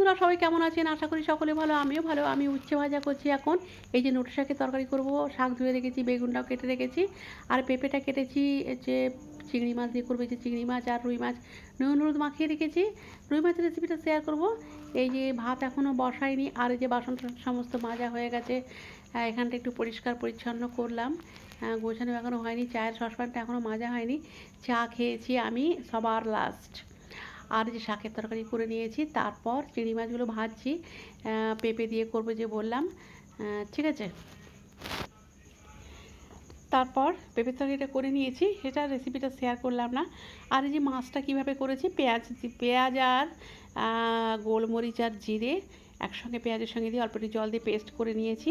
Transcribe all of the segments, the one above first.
বন্ধুরা, সবাই কেমন আছেন? আশা করি সকলে ভালো, আমিও ভালো। আমি উচ্ছে ভাজা করছি এখন। এই যে নোটে শাকের তরকারি করব, শাক ধুয়ে রেখেছি, বেগুনটাও কেটে রেখেছি, আর পেঁপেটা কেটেছি। যে চিংড়ি মাছ দিয়ে করবো, এই যে চিংড়ি মাছ আর রুই মাছ নুন হলুদ মাখিয়ে রেখেছি। রুই মাছের রেসিপিটা শেয়ার করব। এই যে ভাত এখনও বসাইনি, আর এই যে বাসন সমস্ত মাজা হয়ে গেছে। এখানটা একটু পরিষ্কার পরিচ্ছন্ন করলাম, গোছানো এখনও হয়নি। চায়ের সসপ্যানটা এখনও মাজা হয়নি। চা খেয়েছি আমি সবার লাস্ট। আর যে শাকের তরকারি করে নিয়েছি, তারপর চিংড়ি মাছগুলো ভাজছি, পেঁপে দিয়ে করবো যে বললাম। ঠিক আছে, তারপর পেঁপের তরকারিটা করে নিয়েছি, সেটা রেসিপিটা শেয়ার করলাম না। আর এই যে মাছটা কীভাবে করেছি, পেঁয়াজ আর গোলমরিচ আর জিরে একসঙ্গে পেঁয়াজের সঙ্গে দিয়ে অল্প একটু জল দিয়ে পেস্ট করে নিয়েছি।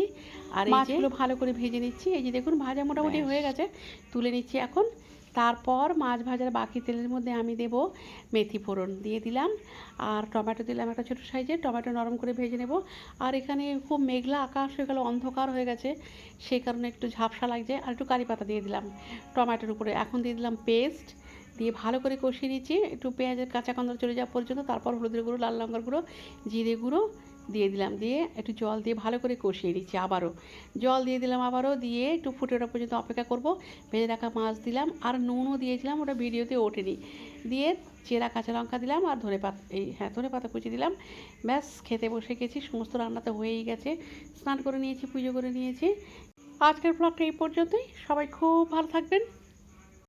আর এই মাছগুলো ভালো করে ভেজে নিচ্ছি। এই যে দেখুন, ভাজা মোটামুটি হয়ে গেছে, তুলে নিচ্ছি এখন। তারপর মাছ ভাজার বাকি তেলের মধ্যে আমি দেব মেথি ফোড়ন দিয়ে দিলাম, আর টমেটো দিলাম একটা ছোটো সাইজের। টমেটো নরম করে ভেজে নেব। আর এখানে খুব মেঘলা আকাশ হয়ে গেল, অন্ধকার হয়ে গেছে, সেই কারণে একটু ঝাপসা লাগছে। আর একটু কারি পাতা দিয়ে দিলাম টমেটোর উপরে। এখন দিয়ে দিলাম পেস্ট, দিয়ে ভালো করে কষিয়ে নিচ্ছি একটু পেঁয়াজের কাঁচা গন্ধ চলে যাওয়া পর্যন্ত। তারপর হলুদের গুঁড়ো, লাল লঙ্কার গুঁড়ো, জিরে গুঁড়ো দিয়ে দিলাম, দিয়ে একটু জল দিয়ে ভালো করে কষিয়ে নিচ্ছি। আবারও জল দিয়ে দিলাম, আবারও দিয়ে একটু ফুটে ওঠা পর্যন্ত অপেক্ষা করব। ভেজে রাখা মাছ দিলাম, আর নুনও দিয়েছিলাম, ওটা ভিডিওতে ওঠেনি। দিয়ে চেরা কাঁচা লঙ্কা দিলাম, আর ধনে পাতা কুচি দিলাম। ব্যাস, খেতে বসে গেছি। সমস্ত রান্না তো হয়েই গেছে। স্নান করে নিয়েছি, পুজো করে নিয়েছি। আজকের ব্লগটা এই পর্যন্তই। সবাই খুব ভালো থাকবেন।